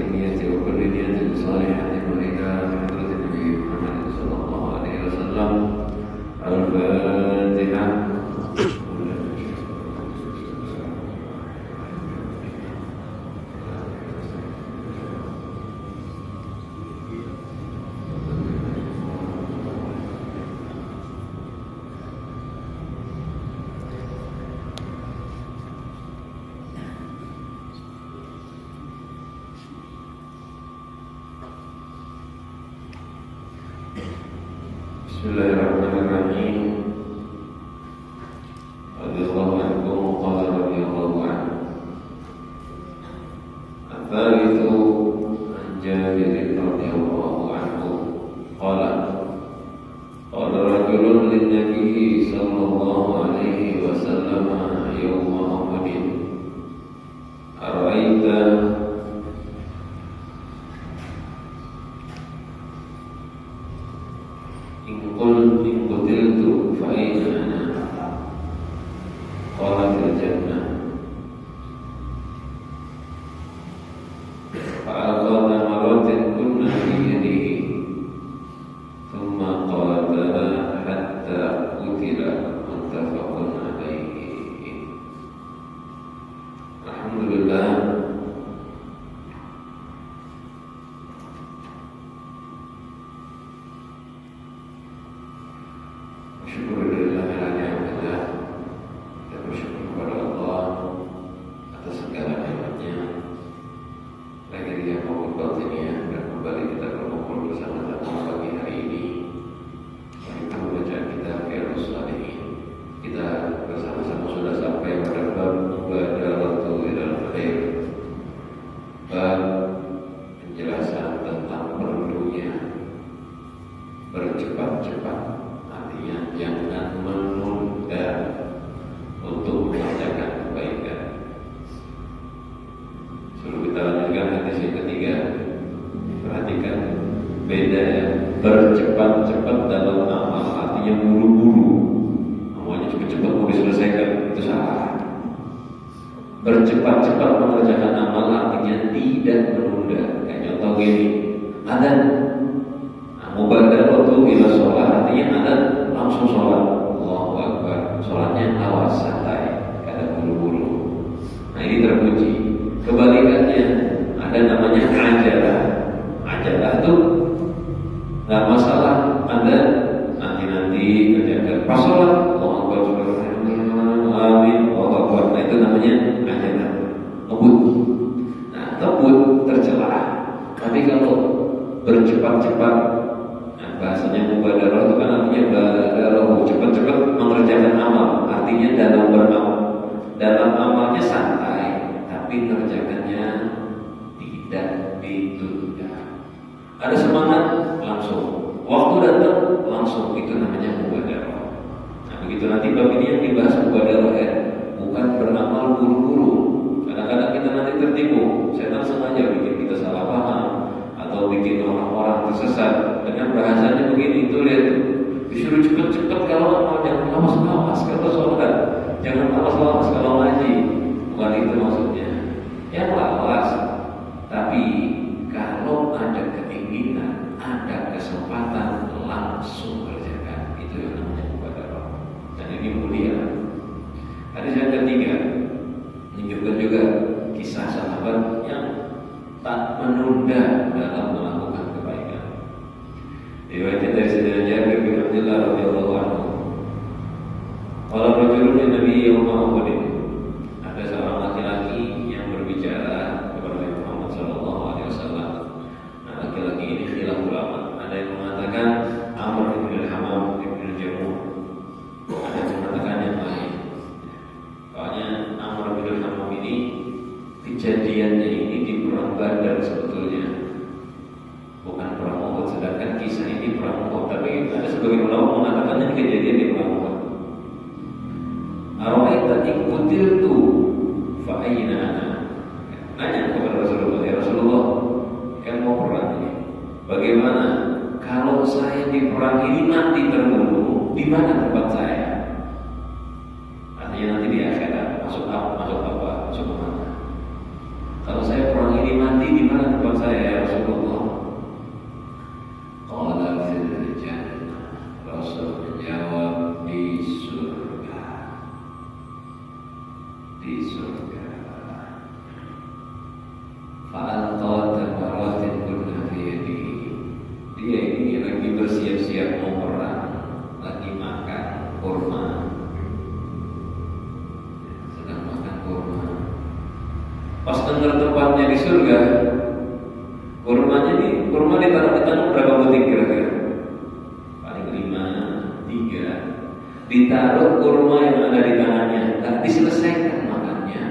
النية وكل نية صالحة وإلى حضرة النبي محمد صلى الله عليه وسلم. الفاتحة. Bismillahirrahmanirrahim. Radhiyallahu anhu qala radhiyallahu anhu. Al-thalithu an Jabir radhiyallahu anhu qala qala rajulun lin-nabi sallallahu alaihi wasallam yawma Uhud ara'aita in qutiltu fa ayna ana qala fil jannah fa alqa maratin kunna fi yadihi thumma qala hatta qutila muttafaqun alaihi. Alhamdulillah, bercepat-cepat, artinya jangan menunda untuk mengerjakan kebaikan. Sebelum kita lanjutkan hadis yang ketiga, perhatikan beda ya. Bercepat-cepat dalam amal artinya buru-buru, amalnya cepat-cepat mau diselesaikan, itu salah. Bercepat-cepat mengerjakan amal artinya tidak menunda. Kayak contoh gini, adzan mubadaratu ila sholat artinya adzan langsung sholat. Allahu Akbar, sholatnya awas santai, kada buru-buru. Nah ini terpuji. Kebalikannya ada namanya ajalah. Ajalah itu nggak masalah, adzan nanti kerjakan pas sholat. Allahu Akbar, amin, Allahu Akbar. Nah itu namanya ajalah, ngebut. Nah ngebut tercelah. Tapi kalau bercepat-cepat, bahasanya mubadarah itu kan artinya badarah, cepat-cepat mengerjakan amal, artinya dalam beramal, dalam amalnya santai, tapi mengerjakannya tidak ditunda. Ada semangat langsung, waktu datang langsung, itu namanya mubadarah. Nah begitu nanti bab ini yang dibahas mubadarah ya, bukan beramal buru-buru. Kadang-kadang kita nanti tertipu, setan sengaja bikin kita salah paham atau bikin orang-orang tersesat dengan bahasanya begini. Itu lihat tuh, disuruh cepet-cepet kalau amal, jangan lawas-lawas kalau sholat, jangan lawas-lawas kalau ngaji. Bukan itu maksudnya. Yang lawas, tapi kalau ada keinginan, ada kesempatan, langsung kerjakan. Itu yang namanya mubadarah. Dan ini mulia. Hadis yang ketiga menunjukkan juga kisah sahabat yang tak menunda dalam melakukan kebaikan. Riwayat dari Sayyidina Jabir bin Abdullah radhiyallahu anhu. Qala rajulun lin Nabi yawma Uhud. Ada seorang laki-laki yang berbicara kepada Nabi Muhammad sallallahu alaihi wasallam. Nah, laki-laki ini khilaf ulama. Ada yang mengatakan Amr bin Al-Hammam bin Al-Jamuh. Ada yang mengatakan yang lain. Soalnya Amr bin Al-Hammam ini kejadiannya ini di perang Badar sebetulnya, bukan perang Uhud. Sedangkan kisah ini perang Uhud, tapi ada sebagian ulama mengatakan ini kejadian di perang Uhud. Ara'aita in qutiltu fa ayna ana. Nanya kepada Rasulullah, ya Rasulullah, kan mau perang ini, bagaimana kalau saya di perang ini mati terbunuh, di mana tempat saya? Artinya nanti di akhirat masuk apa? Masuk mana? Kalau saya perang ini mati di mana tempat saya ya Rasulullah? Qala fil jannah. Rasul menjawab di surga. Di surga. Fa'alqa tamaratin kunna fi yadihi. Dia ini lagi bersiap-siap mau perang, lagi makan kurma. Sedang makan kurma. Pas dengar tempatnya di surga, kurma ditaruh di tangan berapa butir kira-kira? Paling 5, 3. Ditaruh kurma yang ada di tangannya, tak diselesaikan makannya,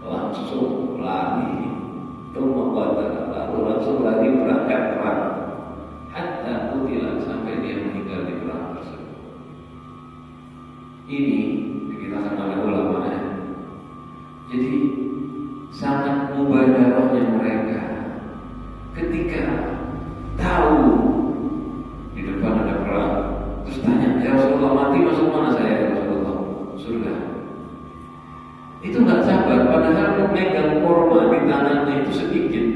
langsung lari. Lalu langsung lari berangkat perang. Hatta kutilan sampai dia meninggal di perang tersebut. Ini dikatakan oleh ulama. Jadi sangat mubadarahnya mereka ketika tahu di depan ada perang, terus tanya, ya Rasulullah, mati masuk mana saya ya Rasulullah? Surga. Itu nggak sabar, padahal memegang kurma di tangannya itu sedikit.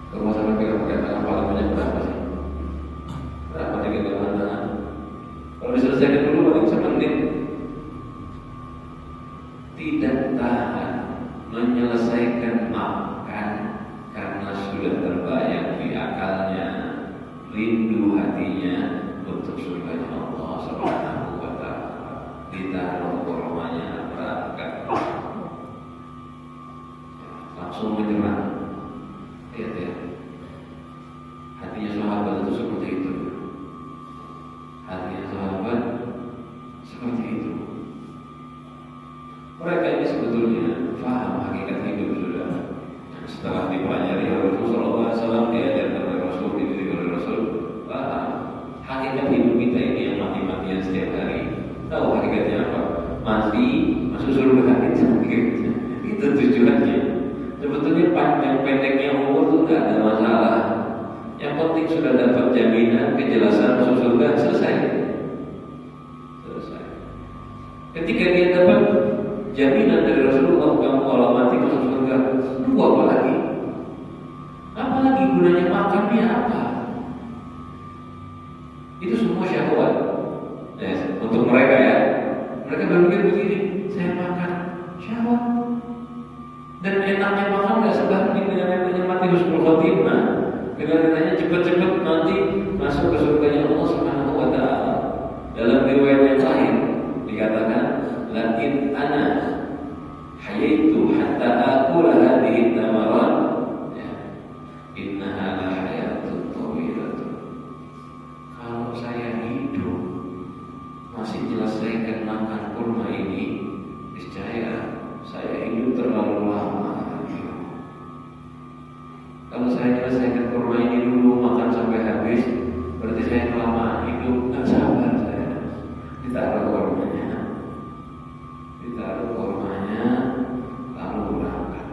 Kalau sampai pegang tangan paling banyak berapa sih? Berapa dipegang tangan? Kalau diselesaikan dulu paling semenit. Tidak tahan menyelesaikan makan karena sudah terbayang di akalnya, rindu hatinya untuk surganya Allah Subhanahu wa ta'ala. Ditaruh kurmanya berangkat, langsung menyerang. Lihat ya, hatinya sahabat itu seperti itu. Hatinya sahabat seperti itu. Mereka ini sebetulnya faham hakikat hidup sudah. Setelah dipelajari oleh Rasulullah SAW, diajarkan oleh Rasul, dididik oleh Rasul, paham hakikat hidup kita ini yang mati-matian setiap hari. Tahu hakikatnya apa? Mati, masuk surga, itu tujuannya. Sebetulnya panjang pendeknya umur itu tidak ada masalah. Yang penting sudah dapat jaminan, kejelasan masuk surga, selesai. Ketika dia dapat jaminan dari Rasulullah, kamu kalau mati masuk surga, tunggu apa lagi? Apalagi gunanya makannya apa? Itu semua syahwat. Untuk mereka ya, mereka berpikir begini, saya makan syahwat. Dan enaknya makan nggak sebanding dengan enaknya mati husnul khotimah, dengan enaknya cepat-cepat mati masuk ke surganya Allah Subhanahu wa ta'ala. Dalam riwayat yang lain dikatakan, lakin ana hayaitu hatta akula hadhihi tamaran, innaha la hayatun tawilatun. Kalau saya hidup masih menyelesaikan makan kurma ini, niscaya saya hidup terlalu lama. Kalau saya menyelesaikan kurma ini dulu, makan sampai habis, berarti saya kelamaan hidup. Nggak sabar saya. Ditaruh kurmanya, lalu berangkat.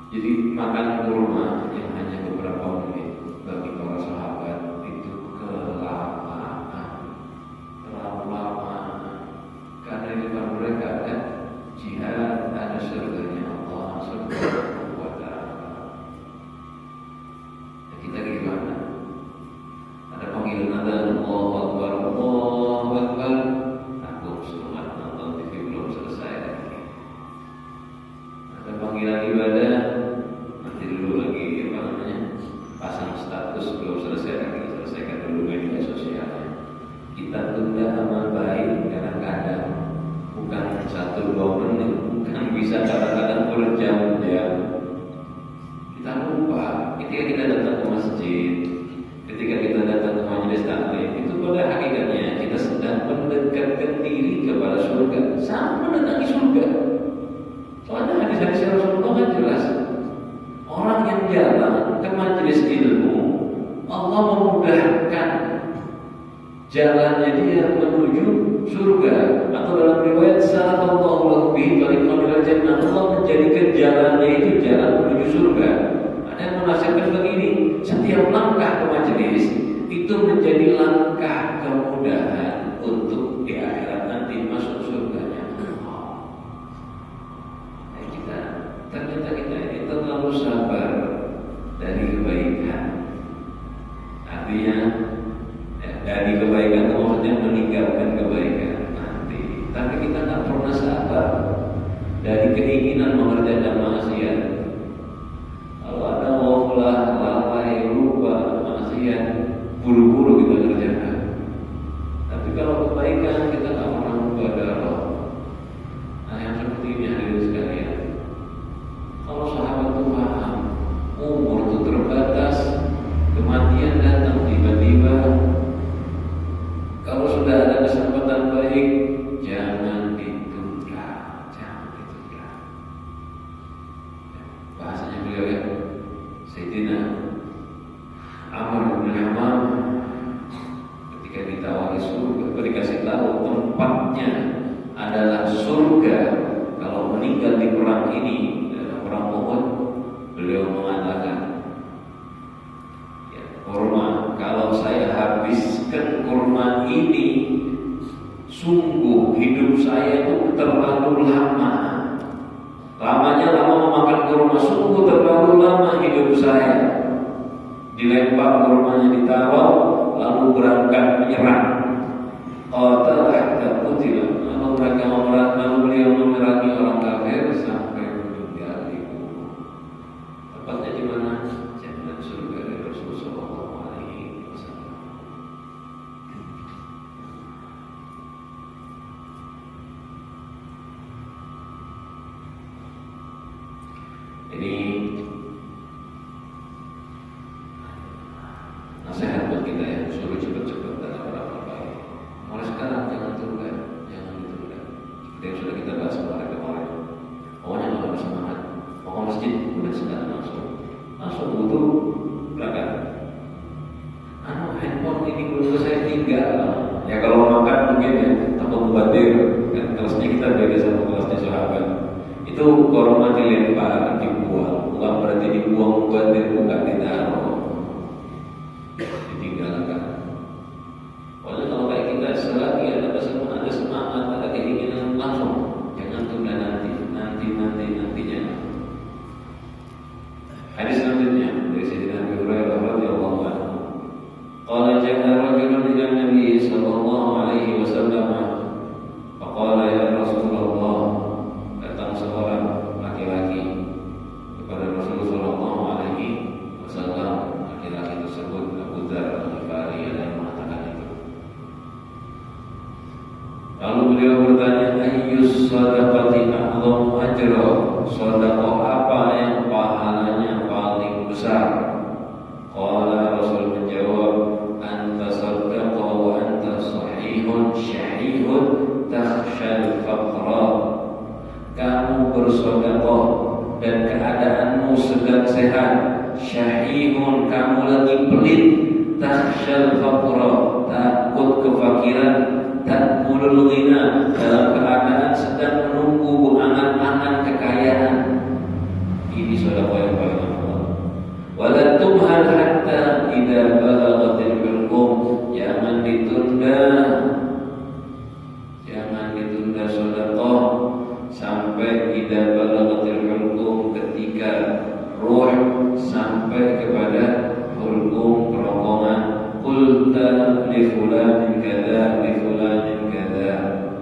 Jadi makan kurma yang hanya beberapa menit bagi para sahabat itu kelamaan, terlalu lama. Karena di depan mereka ada jihad, ada surganya Allah Subhanahu wa ta'ala. Kita gimana? Ada panggilan adzan, Allahu Akbar, Allahu Akbar. Aku sudah nonton TV belum selesai lagi. Ada panggilan ibadah, nanti dulu lagi apa namanya? Pasang status belum selesai lagi, selesaikan dulu media sosialnya. Kita tunda amal baik kadang-kadang bukan 1-2 menit, bukan bisa kadang-kadang berjam-jam. Kita lupa ketika kita datang ke masjid, ketika kita datang ke majelis taklim, itu pada hakikatnya kita sedang mendekatkan diri kepada surga, sama mendatangi surga. Soalnya hadis-hadis Rasulullah kan jelas, orang yang jalan ke majelis ilmu, Allah memudahkan jalannya dia menuju surga. Atau dalam riwayat sallallahu alaihi wasallam, Allah menjadikan jalannya itu jalan menuju surga. Ada yang menafsirkan begini, setiap langkah ke majelis itu menjadi langkah kemudahan untuk di akhirat nanti masuk surga. kebaikan nanti. Tapi kita nggak pernah sabar dari keinginan mengerjakan maksiat. Kalau ada waflah, lalai, lupa, maksiat, buru-buru kita kerjakan. Tapi kalau kebaikan kita nggak pernah mubadara. Nah, yang seperti ini hadirin sekalian. Kalau sahabat itu paham, umur itu terbatas, kematian datang tiba-tiba. Kalau sudah ada kesempatan baik, jangan ditunda, jangan ditunda. Bahasanya beliau ya, Sayyidina Amr bin Hammam ketika ditawari surga, dikasih tahu tempatnya adalah surga. Kalau meninggal di perang ini, perang Uhud, beliau mengatakan, ya, kurma, kalau saya habiskan kurma ini, sungguh hidup saya itu terlalu lama. Lamanya lama memakan kurma, sungguh terlalu lama hidup saya. Dilempar kurmanya, ditaruh, lalu berangkat menyerang. Qatala hatta qutila. Lalu beliau memerangi orang kafir sampai meninggal di bunuh. Tepatnya di mana? Jannah surga dari Rasulullah sallallahu alaihi wasallam. Ini nasihat buat kita ya, suruh cepat-cepat dan amal baik. Mulai sekarang jangan tunda, jangan ditunda. Seperti yang sudah kita bahas kemarin. Pokoknya kalau ada semangat, mau masjid udah sekarang langsung butuh berangkat. Handphone ini belum saya tinggal. Ya kalau makan mungkin ya, atau mubadir, kan kelasnya kita beda sama kelasnya sahabat. Itu korma dilempar, dibuang, bukan berarti dibuang mubadir, bukan ditaruh, ditinggalkan. Pokoknya kalau kayak kita selagi ada semangat, ada keinginan, langsung, jangan tunda nantinya. Hadis selanjutnya dari Sayyidina Abu Hurairah radhiyallahu anhu. Qala ja'a rajulun ila Nabi sallallahu alaihi wasallam. Faqala ya Rasulullah, datang seorang laki-laki kepada Rasulullah sallallahu alaihi wasallam. Laki-laki tersebut Abu Dzar Al-Ghifari yang mengatakan itu. Lalu beliau bertanya, ayyus shadaqati a'dhamu ajra? Sedekah apa yang pahalanya paling besar? Qala, Rasul menjawab, anta saddaqa wa anta sahihun syahihun takhshal faqra. Kamu bersedekah dan keadaanmu sedang sehat, syahihun, kamu lagi pelit, takhshal faqra, takut kefakiran, ta'mulul ghina, dalam keadaan sedang menunggu angan-angan kekayaan. Ini sedekah yang paling afdal. Wala tumhal hatta idza balaghatil hulqum, jangan ditunda sedekah sampai idza balaghatil hulqum, ketika ruh sampai kepada hulqum, kerongkongan. Qulta li fulanin kadza, li fulanin kadza,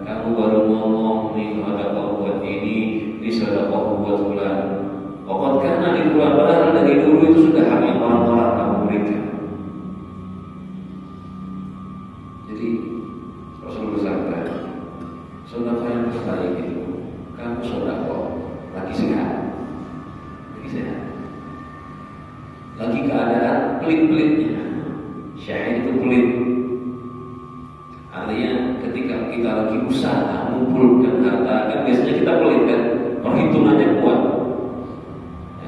kamu baru ngomong nih sedekah buat ini sedekah buat fulan. Pokoknya karena di bulan, padahal dari dulu itu sudah hak yang orang-orang kamu berikan. Jadi Rasul bersabda, sedekah yang terbaik itu kamu sedekah lagi sehat, lagi keadaan pelit-pelitnya. Syahid itu pelit, artinya ketika kita lagi usaha mengumpulkan harta, kan biasanya kita pelit kan, perhitungannya kuat.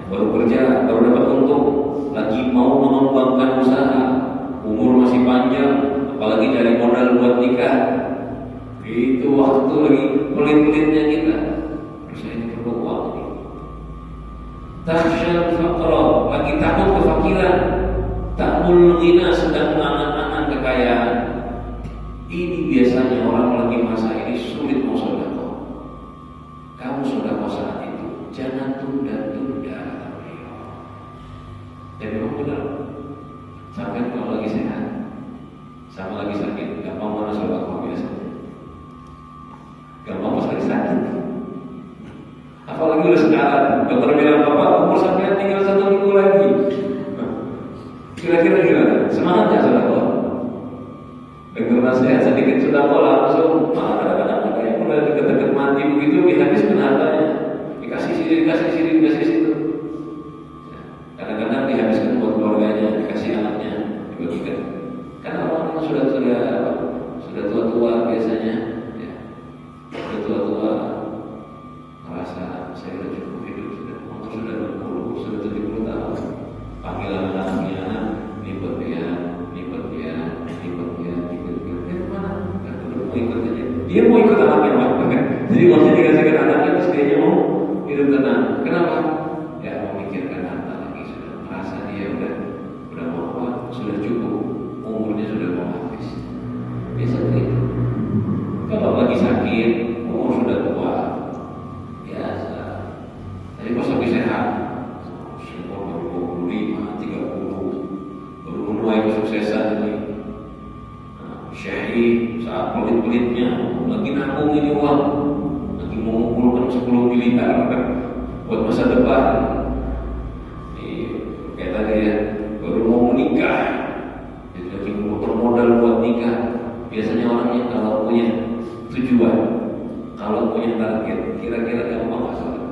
Baru kerja, baru dapat untung, lagi mau mengembangkan usaha, umur masih panjang, apalagi cari modal buat nikah. Itu waktu lagi pelit-pelitnya kita. Terus ini perlu uang nih. Takhshal faqra, lagi takut kefakiran. Ta'mul ghina, sedang mengangan-angan kekayaan. Ini biasanya orang lagi masa ini sulit mau sedekah. Kamu sedekah saat itu, jangan tunda-tunda. Dan memang benar, sampai kalau lagi sehat sama lagi sakit, gampang mana sedekah biasanya. salah. Dokter bilang, Bapak umur sampai tinggal 1 minggu lagi. Kira-kira gimana? Semangat nggak saudara? Dengar nasihat sedikit sudah langsung. Malah kadang-kadang ada yang mulai deket-deket mati begitu dihabiskan hartanya. Dikasih sini, dikasih sini, dikasih situ. Kadang-kadang dihabiskan buat keluarganya, dikasih anaknya, dibagikan. Karena orang sudah tua-tua biasanya, ya. Sudah tua-tua merasa saya sudah cukup hidup, umur sudah 60, sudah 70 tahun. Panggilan anaknya, lipat dia. Dia mau ikut anaknya, kan? Jadi waktu dikasihkan anaknya terus dia mau hidup tenang. Kenapa? Ya memikirkan harta lagi, sudah merasa dia udah mau sudah cukup, umurnya sudah mau habis. Biasa begitu. Kalau lagi sakit, umur sudah tua, biasa. Tapi pas lagi sehat, umur baru 25, 30, baru menuai kesuksesan ini. Syahid saat pelit-pelitnya lagi nabung ini uang, lagi mengumpulkan 10 miliar buat masa depan. Kayak tadi ya, baru mau menikah, jadi lagi mengumpulkan modal buat nikah. Biasanya orangnya kalau punya tujuan, kalau punya target, kira-kira gampang nggak salah?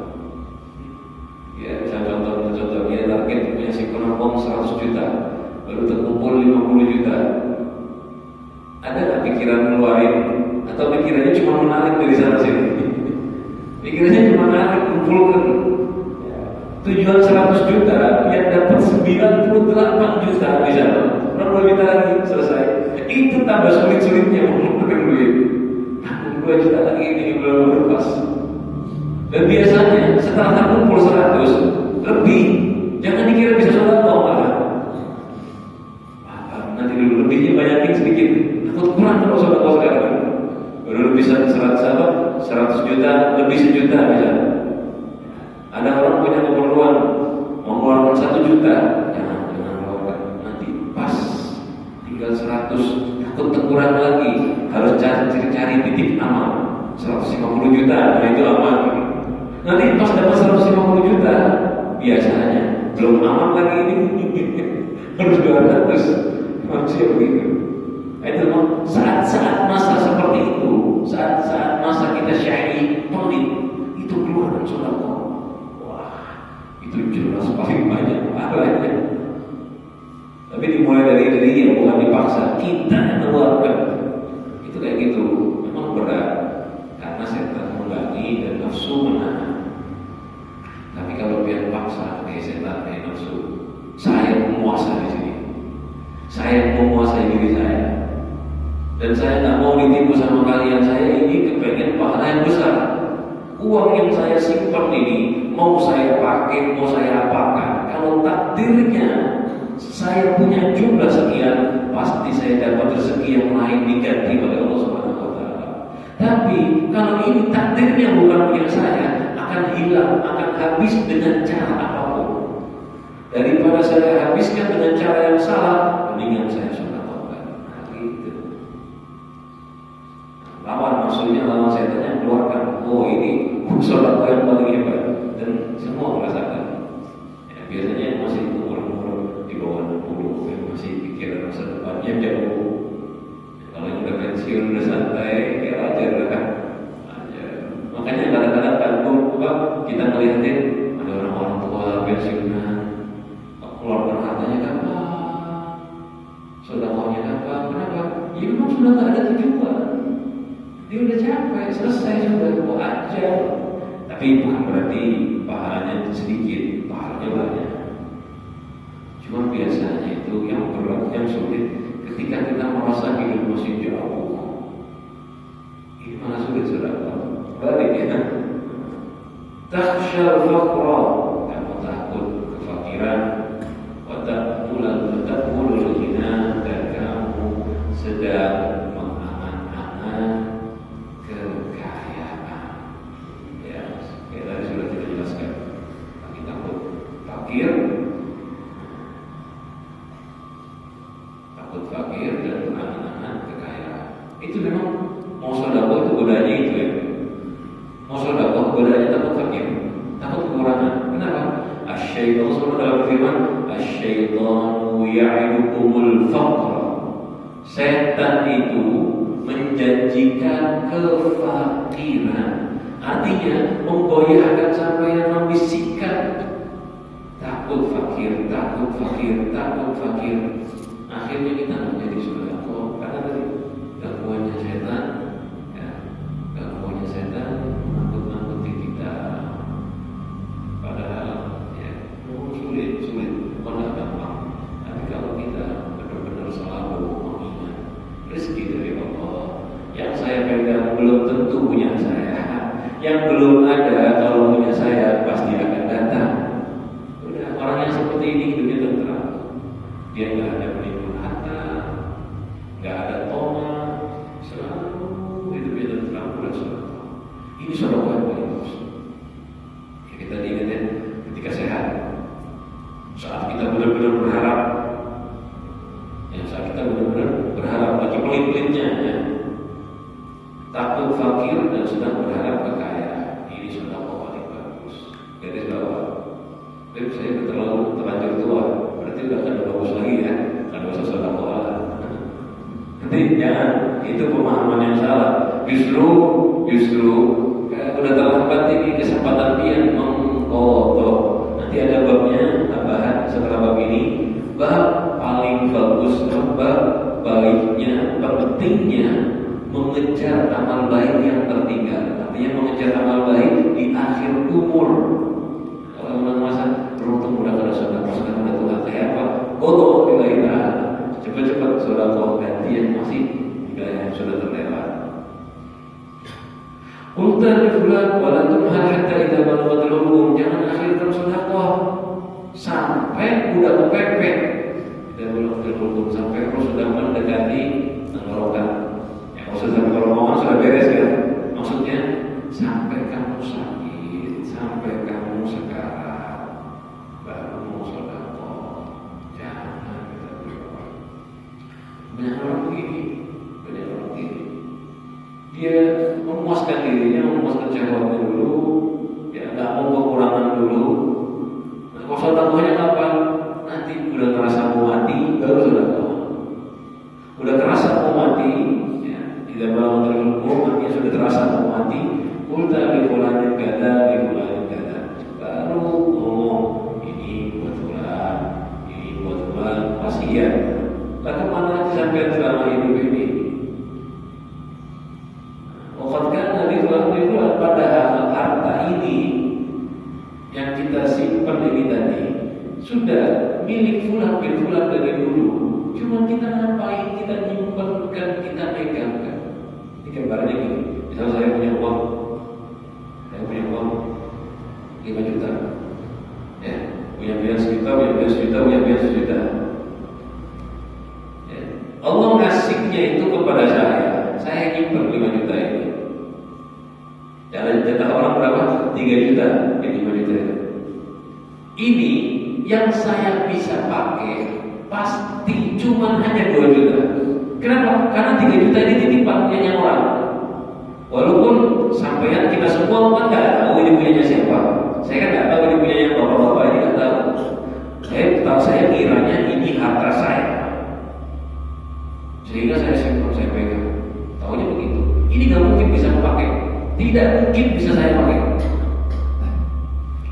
Ya, saya contoh dia target punya simpanan 100 juta, baru terkumpul 50 juta. Ada nggak pikiran ngeluarin atau pikirannya cuma menarik dari sana sini? Pikirannya cuma menarik, kumpulkan. Tujuan 100 juta, yang dapat 98 juta di sana. 60 juta lagi selesai. Itu tambah sulit-sulitnya mengumpulkan duit. 2 juta lagi ini belum pas. Dan biasanya setelah terkumpul 100 lebih, jangan dikira bisa sholat malah. Nanti dulu lebihnya banyakin sedikit. Kurang kalau saudara sekarang baru bisa 100 juta lebih 1 juta bisa. Ada orang punya keperluan mau mengeluarkan 1 juta, jangan keluarkan, nanti pas tinggal 100, takut terkurang lagi, harus cari titik aman. 150 juta, nah itu aman. Nanti pas dapat 150 juta, biasanya belum aman lagi ini. Harus 200, manusia begitu. Itu saat-saat masa seperti itu, saat-saat masa kita syahid, pelit, itu keluar dari saudara. Wah, itu jelas paling banyak pahalanya. Tapi dimulai dari diri yang bukan dipaksa, kita yang mengeluarkan. Itu kayak gitu, memang berat karena setan mengganggu dan nafsu menahan. Tapi kalau biar paksa kayak setan, kayak nafsu, saya penguasa di sini. Saya menguasai diri saya. Dan saya nggak mau ditipu sama kalian. Saya ini kepengen pahala yang besar. Uang yang saya simpan ini mau saya pakai, mau saya apakan. Kalau takdirnya saya punya jumlah sekian, pasti saya dapat rezeki yang lain diganti oleh Allah Subhanahu Wa Taala. Tapi kalau ini takdirnya bukan punya saya, akan hilang, akan habis dengan cara apapun. Daripada saya habiskan dengan cara yang salah, mendingan saya lawan, maksudnya lawan setannya keluarkan. Oh ini sholat yang paling hebat, dan semua merasakan. Ya, biasanya masih umur di bawah 60, yang masih pikiran masa depannya jauh. Kalau yang udah pensiun udah santai, ya wajar kan. Makanya kadang-kadang kantor kita ngeliatin ada orang-orang tua pensiunan, keluarkan hartanya kapan, sedekahnya kapan. Kenapa? Ya memang sudah tak ada tujuan. Dia udah capek, selesai sudah, mau aja. Tapi bukan berarti pahalanya sedikit, pahalanya banyak. Cuma biasanya itu yang berat, yang sulit ketika kita merasa hidup masih jauh. Ini mana sulit saudara? Balik ya. Takhshal faqra, kamu takut kefakiran. Wa taqulul ghina, dan kamu sedang takut fakir dan penanganan kekayaan. Itu memang mau sedekah itu godanya itu ya. Mau sedekah godanya takut fakir, takut ya'idukumul faqra. Setan itu menjanjikan kefakiran. Artinya menggoyahkan sampai yang membisikkan takut fakir, takut fakir, takut fakir. Akhirnya kita menjadi sodako karena tadi gangguannya setan, ya, gangguannya setan menakut-nakuti kita. Padahal ya sulit, bukan gampang. Tapi kalau kita benar-benar selalu mengingat rezeki dari Allah, yang saya pegang belum tentu punya saya, yang belum ada kalau punya saya pasti akan datang. Udah, orang yang seperti ini hidupnya tentram, dia nggak ada penimbun harta, nggak ada toma, selalu hidupnya tentram. Udah sodako. Ini sodako yang paling bagus. Ya, kita ingat ya, ketika sehat, saat kita benar-benar berharap, ya, saat kita benar-benar berharap lagi pelit-pelitnya, ya, takut fakir dan sedang berharap kekayaan. Ini sodako paling bagus. Garis bawah. Tapi saya terlanjur tua, berarti udah kada bagus lagi ya, kada usah sodako lah. Nanti jangan, itu pemahaman yang salah. Justru udah terlambat ini kesempatan dia mengkotok. Nanti ada babnya tambahan setelah bab ini, bab paling bagus, bab baiknya, pentingnya mengejar amal baik yang tertinggal. Artinya mengejar amal baik di akhir umur. Kalau orang masa beruntung udah kada sodako, sekarang udah tua kayak apa? Kotor nilai ta'ala. Cepat-cepat sodako ganti yang masih yang sudah terlewat. Ultan fulan walatum hal hatta idza balaghatil hulqum. Jangan akhirkan sedekah sampai udah kepepet. Dan balaghatil hulqum sampai roh sudah mendekati tenggorokan. Ya maksud sampai kalau sudah beres kan. Maksudnya sampai kamu sakit, sampai kamu sekarat baru mau sedekah. Jangan kita berdoa. Banyak orang begini. Dia memuaskan dirinya, memuaskan syahwatnya dulu, ya nggak mau kekurangan dulu. Nah, kalau sedekahnya kapan? Nanti udah terasa mau mati, baru sedekah. Udah terasa mau mati, ya tidak mau terlalu artinya sudah terasa mau mati. Ulta bifulanin gada, baru ngomong ini buat fulan, ini buat fulan, wasiat. Lah kemana sampai selama hidup ini? Padahal harta ini yang kita simpan ini tadi sudah milik fulan bin fulan dari dulu. Cuma kita ngapain? Kita nyimpankan, kita pegangkan. Ini gambarnya gini. Misal saya punya uang 5 juta. Ya, punya biaya sejuta, punya sejuta. Ya. Allah ngasihnya itu kepada saya nyimpan 5 juta ini. Jangan jatah orang berapa? 3 juta, 5 juta. Ini yang saya bisa pakai pasti cuma hanya 2 juta. Kenapa? Karena 3 juta ini titipannya orang. Walaupun sampean kita semua kan nggak tahu ini punyanya siapa. Saya kan nggak tahu ini punyanya bapak-bapak ini nggak tahu. Saya kiranya ini harta saya, sehingga saya simpan, saya pegang. Tahunya begitu. Ini nggak mungkin bisa memakai. Tidak mungkin bisa saya pakai.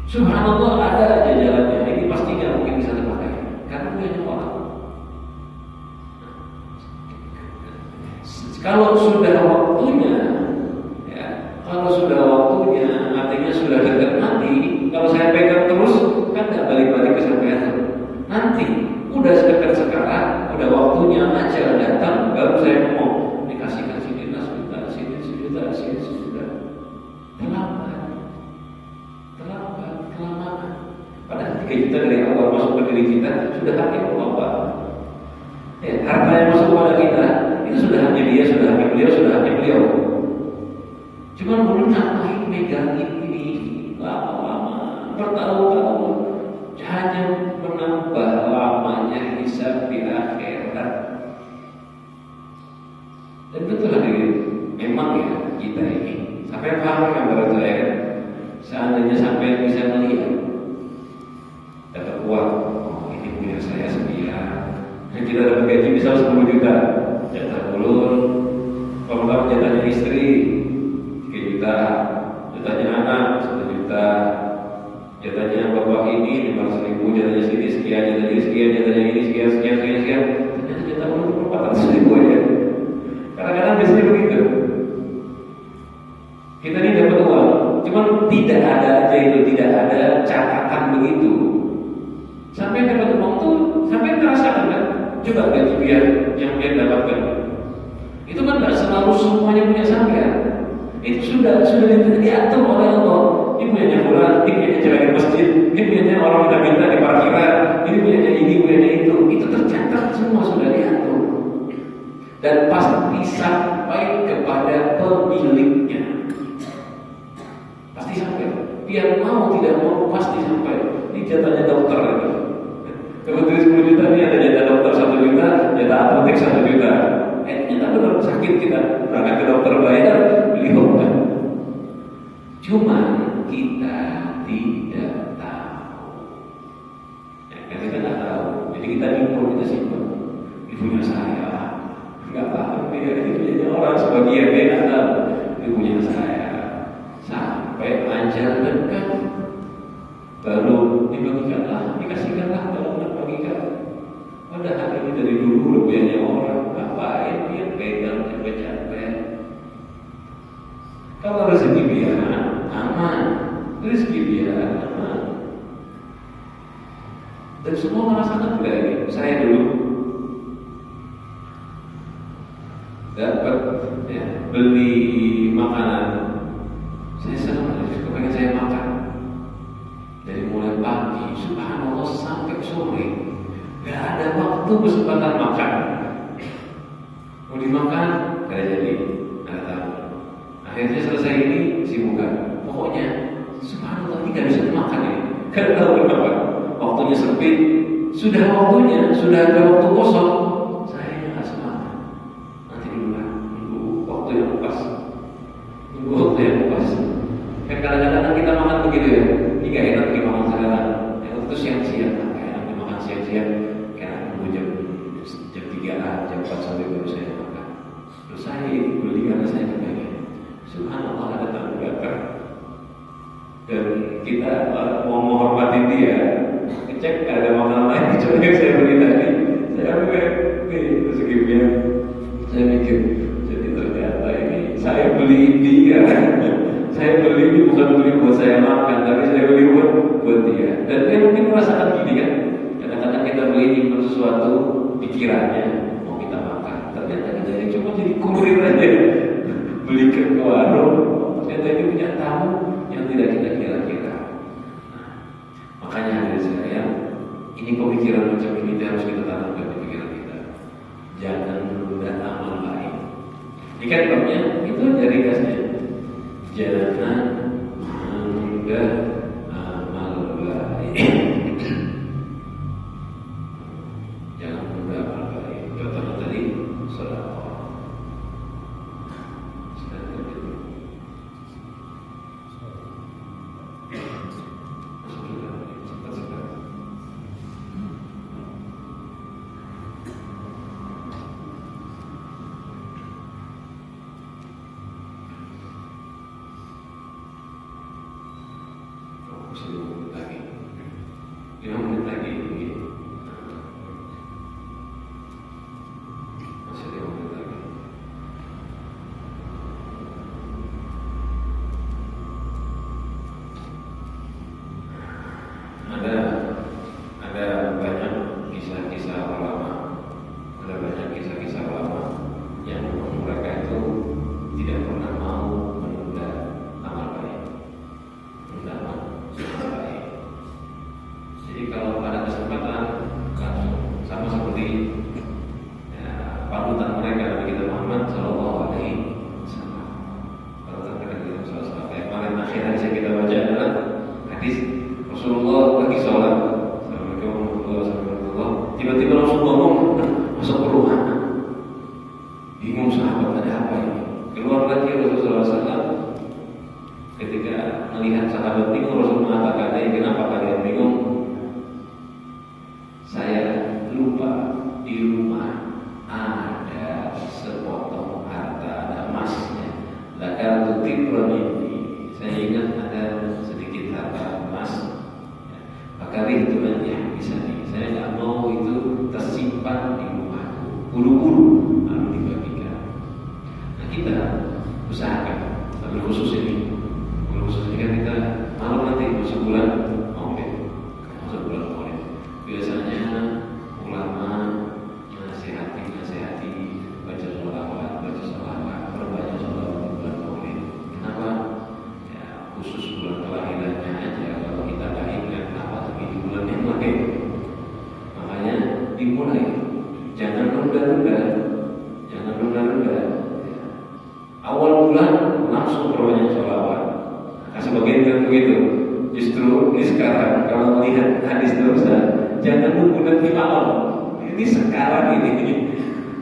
Subhanallah, ada aja jalannya. Ini pasti nggak mungkin bisa terpakai karena punya orang. Kalau sudah waktunya, ya, artinya sudah dekat mati. Kalau saya pegang terus, kan nggak balik-balik ke sampean. Nanti udah dekat sekarang, udah waktunya ajal datang, baru saya ngomong dikasihkan sini sejuta, sini sejuta. Terlambat, kelamaan. Padahal 3 juta dari awal masuk ke diri kita sudah hak yang Allah. Ya, harta yang masuk kepada kita itu sudah haknya dia, sudah haknya beliau. Cuma belum ngapain megangin ini lama-lama, bertahun-tahun, hanya menambah lamanya hisab di akhirat. Dan betul hadirin, memang ya kita ini sampai paham gambaran saya kan? Seandainya sampai bisa melihat dapat uang, oh ini punya saya sekian, Kita dapat gaji misal 10 juta, jatah ulun, kalau jatahnya istri 3 juta, jatahnya anak 1 juta, jatahnya bapak ini 500.000, jatahnya sini sekian, jatahnya sekian, jatahnya ini sekian. Ternyata jatah ulun 400.000 aja. Kadang-kadang biasanya begitu. Kita ini dapat uang, cuman tidak ada aja itu, tidak ada catatan begitu. Sampai dapat uang tuh, sampai merasakan kan? Coba gaji yang dia dapatkan. Itu kan tidak selalu semuanya punya sampean. Itu sudah diatur oleh Allah. Ini punyanya bulan, ini punyanya cewek di masjid, ini punyanya orang minta di parkiran, ini punyanya ini, punyanya itu. Itu tercatat semua sudah diatur. Dan pasti sampai kepada pemiliknya. Pasti sampai. Biar mau tidak mau pasti sampai. Ini jatahnya dokter lagi. Kebetulan 10 juta ini ada jatah dokter 1 juta, jatah apotek 1 juta. Kita benar sakit kita berangkat ke dokter bayar beli obat. Cuma kita tidak tahu. Ya, kita nggak tahu. Jadi kita impor, kita simpan. Ibunya saya nggak tahu dia ini orang sebagian dia nggak tahu. Ibunya saya sampai lancar dekat baru dibagikanlah, dikasihkanlah dalam bagikan. Padahal ini dari dulu lebihnya orang ngapain dia pegang capek-capek. Kalau rezeki dia aman, rezeki dia aman. Dan semua merasakan ini. Saya dulu dapat beli makanan, saya senang, kepengen saya makan. Dari mulai pagi, subhanallah sampai sore, gak ada waktu kesempatan makan. Mau dimakan, gak jadi, gak tahu. Akhirnya selesai ini sibukan. Pokoknya, subhanallah ini gak bisa dimakan ini. Gak tahu kenapa. Waktunya sempit, sudah waktunya, sudah ada waktu kosong. Saya gak semangat. Nanti dulu lah, nunggu waktu yang pas. Nunggu waktu yang pas. Kan kadang-kadang kita makan begitu ya. Ini gak enak dimakan sekarang. Itu siang-siang, gak enak dimakan siang-siang. Kayak nunggu jam 3, jam 4 sampai baru saya makan. Terus saya beli karena saya kepengen. Subhanallah ada tamu datang. Dan kita mau menghormati dia. Cek ada makanan lain kecuali yang saya beli tadi. Saya ambil rezekinya. Saya mikir, jadi ternyata ini saya beli dia. Saya beli ini bukan beli buat saya makan, tapi saya beli buat dia. Dan dia mungkin merasakan gini kan. Kadang-kadang kita beli ini untuk sesuatu pikirannya mau kita makan. Ternyata kita ini cuma jadi kurir aja. Beli ke warung. Ternyata ini punya tamu yang tidak kita kira-kira. Makanya dari saya, ini pemikiran macam ini harus kita tanamkan di pikiran kita. Jangan menunda amal baik. Ini kan babnya itu dari gasnya. Jangan menunda amal baik. Jangan menunda amal baik. Contohnya tadi sedekah. di rumah ada sepotong harta, ada emasnya. Lakar tutip ini, saya ingat ada sedikit harta emas. Ya. Maka itu aja bisa nih. Saya nggak mau itu tersimpan di rumahku, buru-buru lalu dibagikan. Nah kita usahakan, tapi khusus ini kan kita malam nanti masuk bulan Maulid, biasanya ulama nasihati baca sholawat, perbanyak sholawat di bulan Maulid. Kenapa? Ya khusus bulan kelahirannya aja. Kalau kita nggak ingat kenapa, tapi di bulan yang lain, makanya dimulai. Jangan tunda-tunda. Awal bulan langsung perbanyak sholawat. Nah, sebagian kan begitu. Justru ini sekarang kalau melihat hadis terusan, jangan nunggu nanti malam. Ini sekarang ini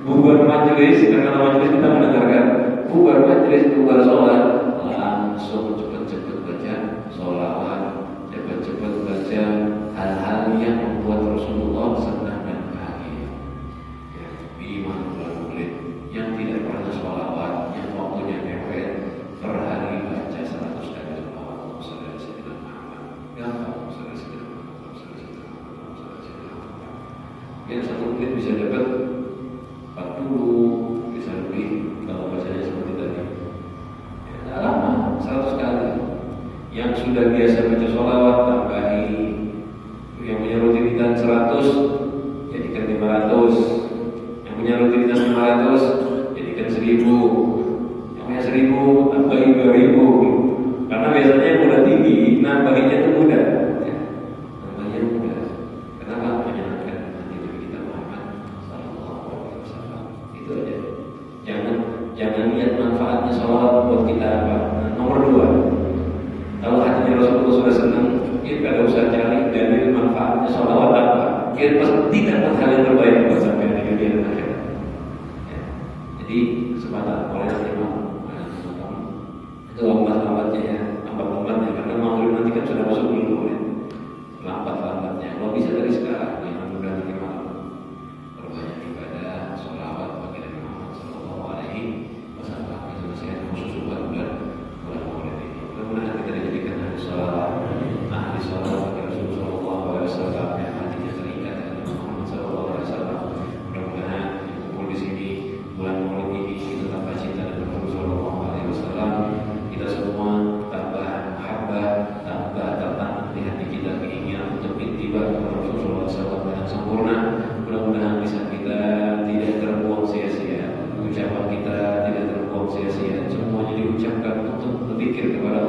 bubar majelis, karena majelis kita mendengarkan, bubar majelis, bubar sholat, langsung cepat-cepat baca sholawat, cepat-cepat baca hal-hal yang membuat Rasulullah senang dan bahagia. Ya, iman bulan Maulid yang tidak pernah sholawat, yang waktunya mepet, per hari baca 100 kali sholawat. Gampang, yang satu menit bisa dapat 40, bisa lebih kalau bacanya seperti tadi. Ya, lama, 100 kali. Yang sudah biasa baca sholawat tambahi. Yang punya rutinitas 100 jadikan 500. Yang punya rutinitas 500 jadikan 1000. Yang punya 1000 tambahi 2000. Karena biasanya yang mudah tinggi, nambahinnya itu mudah. Ya, nambahinnya mudah. Kenapa? Menyenangkan hati Nabi kita Muhammad Sallallahu Alaihi Wasallam. Itu aja. Jangan lihat manfaatnya sholawat buat kita apa. Nah, nomor 2, kalau hatinya Rasulullah sudah senang, kita tidak usah cari dalil manfaatnya sholawat apa. Kita pasti dapat hal yang terbaik buat sampai di dunia dan akhirat. Ya. Jadi kesempatan boleh nanti mau. Itu lambat-lambatnya ya, karena maghrib nanti kan sudah masuk bulan Maulid. Lambat-lambatnya, kalau bisa dari sekarang, ya mudah nanti malam perbanyak ibadah, sholawat bagi Nabi Muhammad Sallallahu Alaihi Wasallam. Itu nasihat khusus buat bulan Maulid ini. Mudah-mudahan kita dijadikan ahli sholawat bagi Rasulullah Sallallahu Alaihi Wasallam yang hatinya terikat dengan Nabi Muhammad Sallallahu Alaihi Wasallam. Mudah-mudahan kumpul di sini bulan Maulid ini kita tambah cinta dengan Rasulullah Sallallahu Alaihi Wasallam. Kita semua tambah mahabbah, tambah tertanam di hati kita keinginan untuk ittiba kepada Rasulullah SAW dengan sempurna. Mudah-mudahan bisa kita tidak terbuang sia-sia, ucapan kita tidak terbuang sia-sia, semuanya diucapkan untuk berzikir kepada